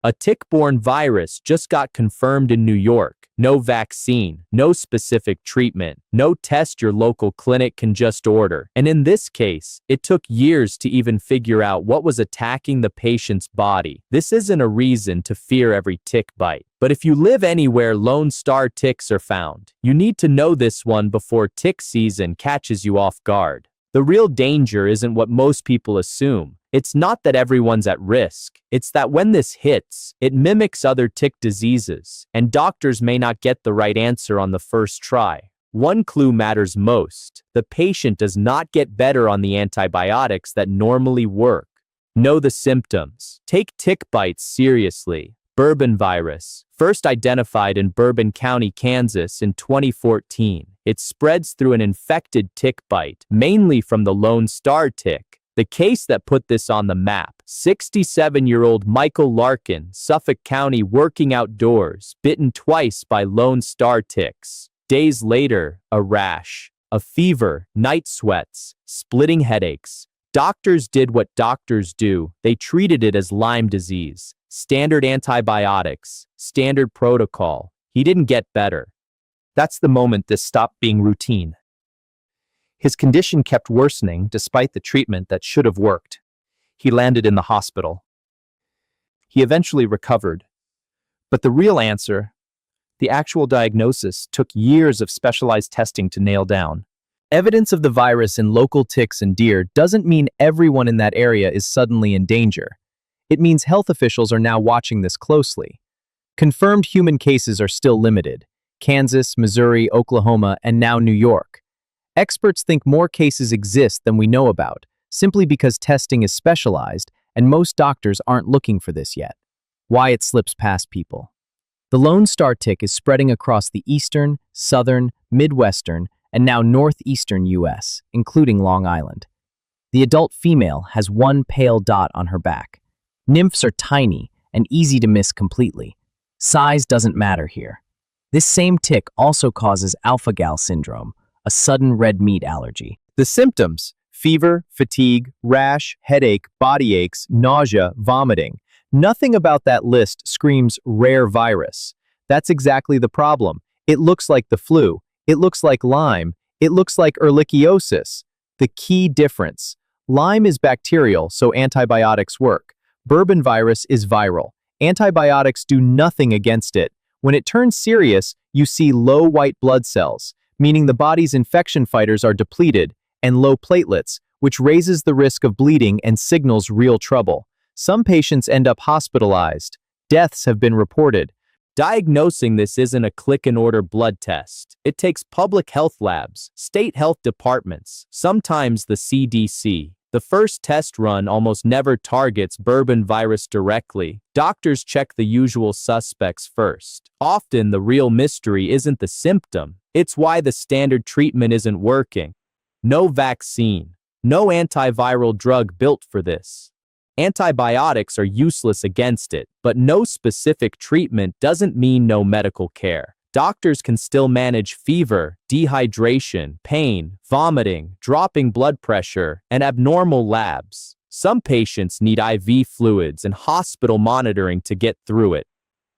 A tick-borne virus just got confirmed in New York. No vaccine, no specific treatment, no test your local clinic can just order. And in this case, it took years to even figure out what was attacking the patient's body. This isn't a reason to fear every tick bite. But if you live anywhere Lone Star ticks are found, you need to know this one before tick season catches you off guard. The real danger isn't what most people assume. It's not that everyone's at risk. It's that when this hits, it mimics other tick diseases, and doctors may not get the right answer on the first try. One clue matters most. The patient does not get better on the antibiotics that normally work. Know the symptoms. Take tick bites seriously. Bourbon virus, first identified in Bourbon County, Kansas in 2014. It spreads through an infected tick bite, mainly from the Lone Star tick. The case that put this on the map, 67-year-old Michael Larkin, Suffolk County, working outdoors, bitten twice by Lone Star ticks. Days later, a rash, a fever, night sweats, splitting headaches. Doctors did what doctors do. They treated it as Lyme disease. Standard antibiotics, standard protocol. He didn't get better. That's the moment this stopped being routine. His condition kept worsening despite the treatment that should have worked. He landed in the hospital. He eventually recovered. But the real answer, the actual diagnosis, took years of specialized testing to nail down. Evidence of the virus in local ticks and deer doesn't mean everyone in that area is suddenly in danger. It means health officials are now watching this closely. Confirmed human cases are still limited: Kansas, Missouri, Oklahoma, and now New York. Experts think more cases exist than we know about, simply because testing is specialized and most doctors aren't looking for this yet. Why it slips past people. The Lone Star tick is spreading across the eastern, southern, midwestern, and now northeastern U.S., including Long Island. The adult female has one pale dot on her back. Nymphs are tiny and easy to miss completely. Size doesn't matter here. This same tick also causes alpha-gal syndrome, a sudden red meat allergy. The symptoms: fever, fatigue, rash, headache, body aches, nausea, vomiting. Nothing about that list screams rare virus. That's exactly the problem. It looks like the flu. It looks like Lyme. It looks like ehrlichiosis. The key difference: Lyme is bacterial, so antibiotics work. Bourbon virus is viral. Antibiotics do nothing against it. When it turns serious, you see low white blood cells, meaning the body's infection fighters are depleted, and low platelets, which raises the risk of bleeding and signals real trouble. Some patients end up hospitalized. Deaths have been reported. Diagnosing this isn't a click-and-order blood test. It takes public health labs, state health departments, sometimes the CDC. The first test run almost never targets Bourbon virus directly. Doctors check the usual suspects first. Often the real mystery isn't the symptom. It's why the standard treatment isn't working. No vaccine. No antiviral drug built for this. Antibiotics are useless against it, but no specific treatment doesn't mean no medical care. Doctors can still manage fever, dehydration, pain, vomiting, dropping blood pressure, and abnormal labs. Some patients need IV fluids and hospital monitoring to get through it.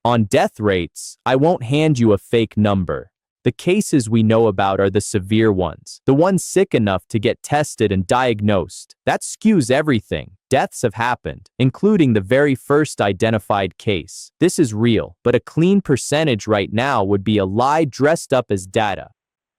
On death rates, I won't hand you a fake number. The cases we know about are the severe ones, the ones sick enough to get tested and diagnosed. That skews everything. Deaths have happened, including the very first identified case. This is real, but a clean percentage right now would be a lie dressed up as data.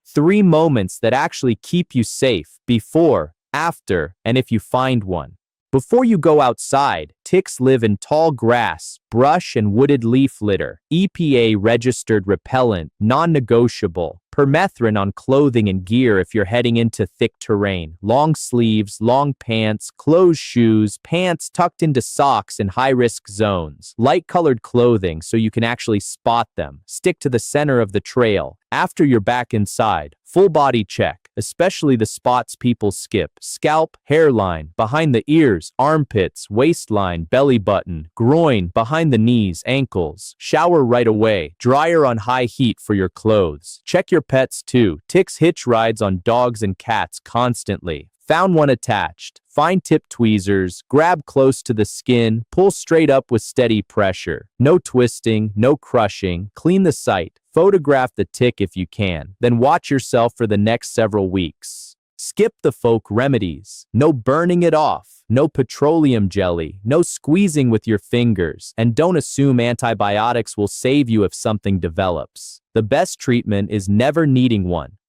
3 moments that actually keep you safe: before, after, and if you find one. Before you go outside, ticks live in tall grass, brush, and wooded leaf litter. EPA-registered repellent, non-negotiable. Permethrin on clothing and gear if you're heading into thick terrain. Long sleeves, long pants, closed shoes, pants tucked into socks in high-risk zones. Light-colored clothing so you can actually spot them. Stick to the center of the trail. After you're back inside, full body check, especially the spots people skip: scalp, hairline, behind the ears, armpits, waistline, belly button, groin, behind the knees, ankles. Shower right away. Dryer on high heat for your clothes. Check your pets too. Ticks hitch rides on dogs and cats constantly. Found one attached. Fine tip tweezers, grab close to the skin, pull straight up with steady pressure. No twisting, no crushing. Clean the site. Photograph the tick if you can, then watch yourself for the next several weeks. Skip the folk remedies. No burning it off, no petroleum jelly, no squeezing with your fingers, and don't assume antibiotics will save you if something develops. The best treatment is never needing one.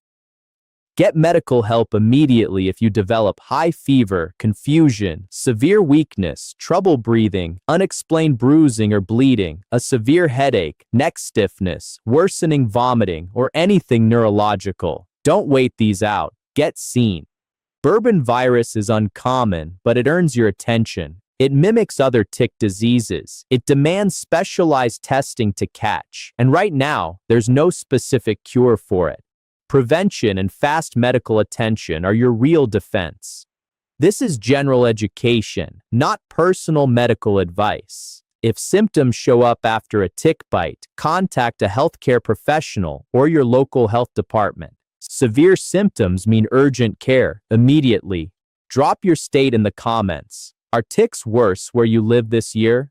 Get medical help immediately if you develop high fever, confusion, severe weakness, trouble breathing, unexplained bruising or bleeding, a severe headache, neck stiffness, worsening vomiting, or anything neurological. Don't wait these out. Get seen. Bourbon virus is uncommon, but it earns your attention. It mimics other tick diseases. It demands specialized testing to catch, and right now, there's no specific cure for it. Prevention and fast medical attention are your real defense. This is general education, not personal medical advice. If symptoms show up after a tick bite, contact a healthcare professional or your local health department. Severe symptoms mean urgent care, immediately. Drop your state in the comments. Are ticks worse where you live this year?